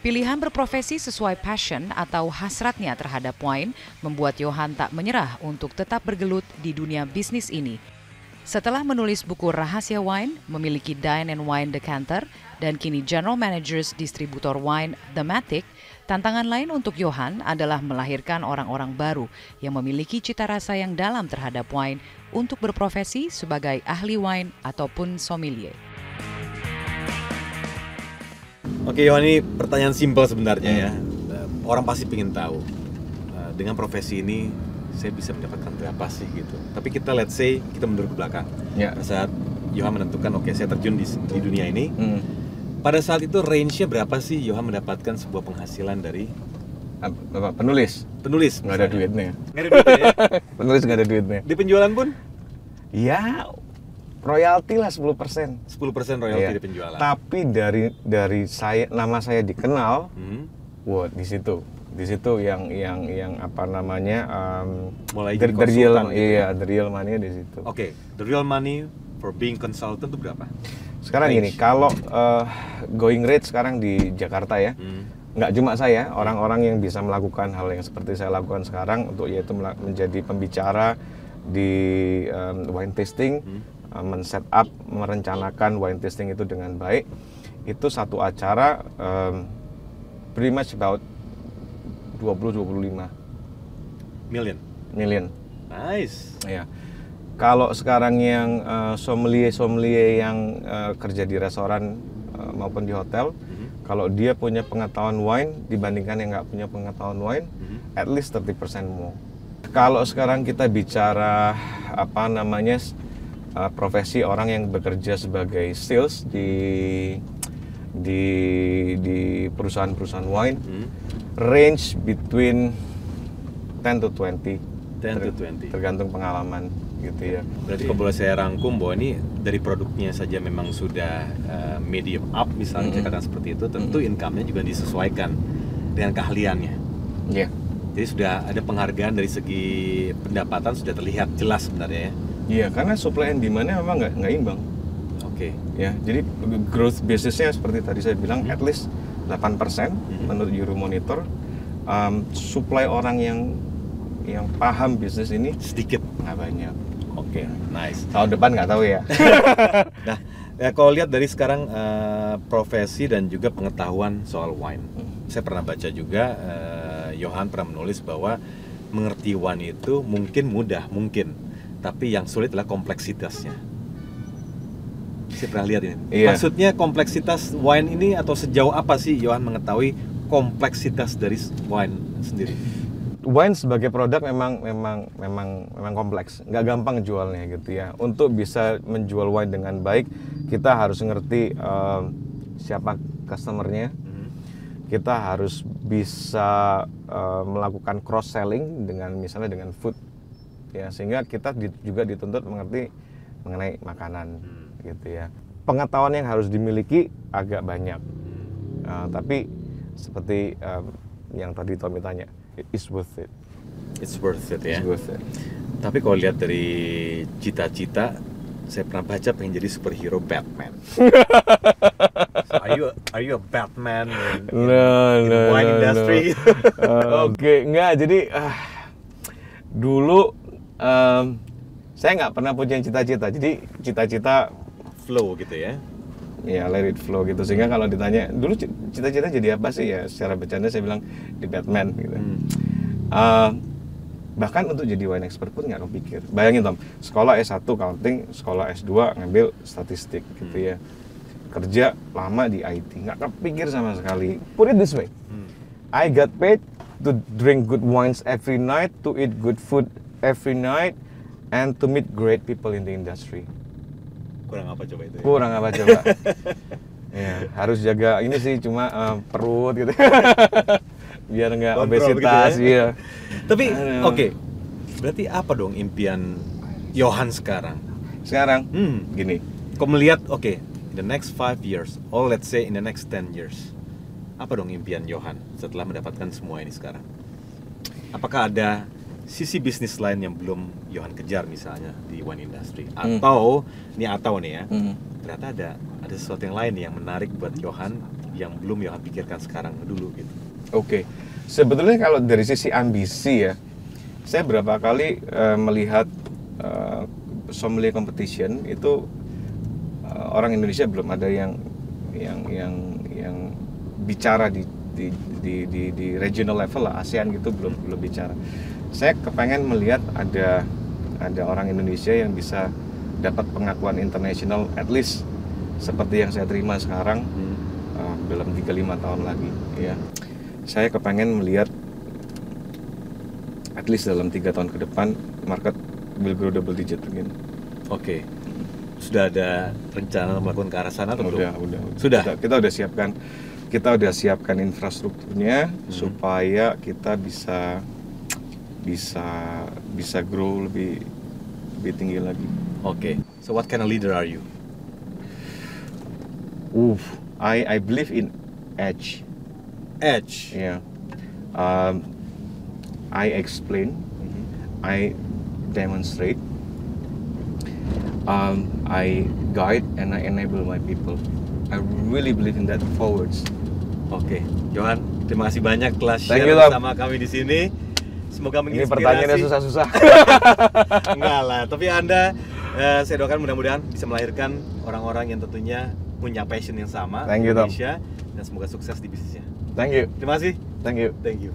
Pilihan berprofesi sesuai passion atau hasratnya terhadap wine membuat Johan tak menyerah untuk tetap bergelut di dunia bisnis ini. Setelah menulis buku Rahasia Wine, memiliki Dine and Wine Decanter, dan kini General Managers distributor wine The Matic, tantangan lain untuk Johan adalah melahirkan orang-orang baru yang memiliki cita rasa yang dalam terhadap wine untuk berprofesi sebagai ahli wine ataupun sommelier. Oke, Johan, ini pertanyaan simpel sebenarnya ya. Orang pasti ingin tahu dengan profesi ini saya bisa mendapatkan berapa sih gitu. Tapi kita let's say kita mundur ke belakang. Saat Johan menentukan oke, saya terjun di dunia ini. Pada saat itu range-nya berapa sih Johan mendapatkan sebuah penghasilan dari penulis? Penulis nggak ada duitnya. Nggak ada duitnya ya? Penulis nggak ada duitnya. Di penjualan pun? Ya, royalti lah 10%. 10% royalti di penjualan. Tapi dari saya, nama saya dikenal, wah di situ yang apa namanya, mulai the real, gitu ya? the real money di situ. Oke, the real money for being consultant itu berapa? Sekarang gini, kalau going rate sekarang di Jakarta ya, nggak cuma saya, orang-orang yang bisa melakukan hal yang seperti saya lakukan sekarang untuk yaitu menjadi pembicara di wine tasting, men-set up, merencanakan wine tasting itu dengan baik, itu satu acara pretty much about 20-25 million. Nice. Ya. Kalau sekarang yang sommelier yang kerja di restoran maupun di hotel, kalau dia punya pengetahuan wine dibandingkan yang nggak punya pengetahuan wine, at least 30% more. Kalau sekarang kita bicara apa namanya profesi orang yang bekerja sebagai sales di perusahaan-perusahaan wine, range between 10 to 20 tergantung pengalaman gitu ya. Berarti kalau boleh saya rangkum bahwa ini dari produknya saja memang sudah medium up misalnya dikatakan seperti itu, tentu income-nya juga disesuaikan dengan keahliannya. Iya. Jadi sudah ada penghargaan dari segi pendapatan sudah terlihat jelas sebenarnya ya. Iya, karena supply and demand-nya memang nggak imbang. Oke. Ya, jadi growth business-nya seperti tadi saya bilang at least 8% menurut Euromonitor. Supply orang yang paham bisnis ini Sedikit. nggak banyak. Oke, nice. Tahun depan nggak tahu ya. Nah, kalau lihat dari sekarang profesi dan juga pengetahuan soal wine, saya pernah baca juga Johan pernah menulis bahwa mengerti wine itu mungkin mudah, tapi yang sulit adalah kompleksitasnya. Saya pernah lihat ini. Iya. Maksudnya kompleksitas wine ini atau sejauh apa sih Johan mengetahui kompleksitas dari wine sendiri? Wine sebagai produk memang kompleks, nggak gampang jualnya gitu ya. Untuk bisa menjual wine dengan baik, kita harus ngerti siapa customernya. Kita harus bisa melakukan cross selling misalnya dengan food, ya, sehingga kita juga dituntut mengerti mengenai makanan, gitu ya. Pengetahuan yang harus dimiliki agak banyak, tapi seperti yang tadi Tommy tanya, it's worth it. It's worth it ya. It's worth it. Tapi kalau lihat dari cita-cita, saya pernah baca pengen jadi superhero Batman. So, are you a Batman in wine industry? Oke, enggak. Jadi dulu saya nggak pernah punya cita-cita. Jadi cita-cita Flow gitu ya. Ya, let it flow gitu. Sehingga kalau ditanya dulu cita-cita jadi apa sih, ya secara bercanda saya bilang di Batman gitu. Bahkan untuk jadi wine expert pun nggak kepikir. Bayangin Tom, sekolah S1 accounting, sekolah S2 ngambil statistik gitu ya. Kerja lama di IT, nggak kepikir sama sekali. Put it this way, I got paid to drink good wines every night, to eat good food every night, and to meet great people in the industry. Kurang apa coba itu? Ya? Kurang apa coba? Ya, harus jaga ini sih cuma perut gitu. Biar nggak obesitas gitu ya? ya. Tapi oke, berarti apa dong impian Johan sekarang? Sekarang gini, kau melihat in the next 5 years, or let's say in the next 10 years, apa dong impian Johan setelah mendapatkan semua ini sekarang? Apakah ada sisi bisnis lain yang belum Johan kejar misalnya di wine industry, atau nih ya, ternyata ada sesuatu yang lain yang menarik buat Johan yang belum Johan pikirkan sekarang dulu gitu? Oke, sebetulnya kalau dari sisi ambisi ya, saya berapa kali melihat sommelier competition itu orang Indonesia belum ada yang bicara di regional level lah, ASEAN gitu belum bicara. Saya kepengen melihat ada orang Indonesia yang bisa dapat pengakuan internasional at least seperti yang saya terima sekarang dalam 3-5 tahun lagi ya. Saya kepengen melihat at least dalam 3 tahun ke depan market will grow double digit again. Oke. Sudah ada rencana melakukan ke arah sana atau belum? Udah. Sudah. Kita udah siapkan infrastrukturnya supaya kita bisa grow lebih tinggi lagi. Oke. So what kind of leader are you? I believe in edge. Edge. Yeah. I explain, I demonstrate, I guide, and I enable my people. I really believe in that forwards. Oke, Johan, terima kasih banyak telah Thank share you, Lam. bersama kami di sini. Semoga Ini menginspirasi. pertanyaannya susah-susah. Enggak lah, tapi Anda, saya doakan mudah-mudahan bisa melahirkan orang-orang yang tentunya punya passion yang sama Thank di you, Tom. Indonesia, dan semoga sukses di bisnisnya. Thank you. Terima kasih. Thank you. Thank you.